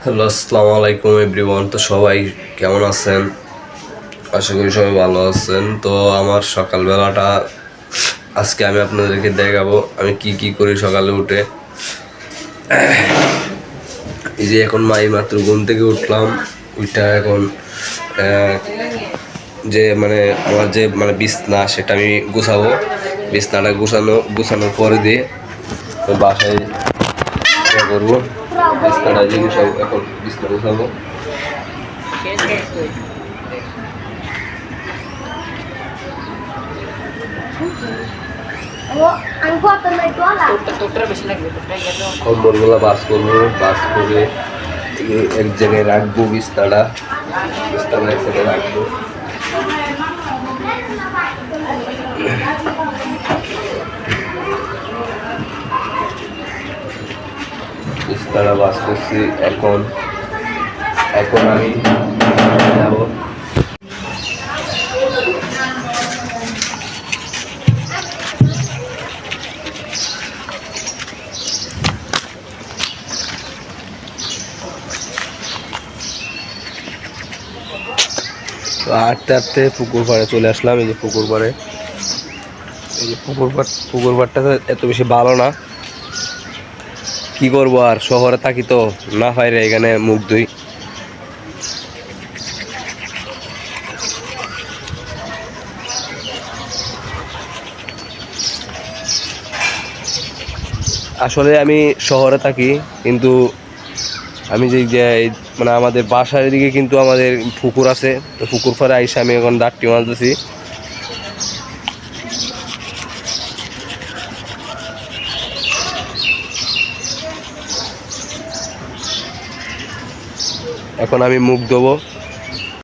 Hello, আসসালামু আলাইকুম everyone. তো সবাই কেমন আছেন? আশা করি সবাই ভালো আছেন। তো আমার সকালবেলাটা আজকে আমি আপনাদেরকে দেখাবো আমি কি কি করি সকালে উঠে। এই যে এখন মাত্র ঘুম থেকে উঠলাম। ওইটা এখন যে আমার যে বিছনা সেটা আমি গুছাবো। বিছনাটা গুছানোর পরে দিয়ে বাসায় করবো। বিছনাটা যে গুছাবো, এখন বিছনা গুছাবো। কম্বলগুলো বাস করবো, বাস করে এক জায়গায় রাখবো। বিছনাটা এক জায়গায় রাখবো। বিছনাটা বাস করছি। এখন আমি যাবো। হাঁটতে হাঁটতে পুকুর পাড়ে চলে আসলাম। এই যে পুকুর পাড়ে, এই যে পুকুর পাড়টা এত বেশি ভালো না, কি করবো আর, শহরে থাকি তো না হয় রে, এখানে মুখ ধুই। আসলে আমি শহরে থাকি, কিন্তু আমি যে আমাদের বাসার দিকে কিন্তু আমাদের পুকুর আছে। তো পুকুর পাড়ে আইসা আমি এখন দাঁড়টি মারতেছি। এখন আমি মুখ ধোবো।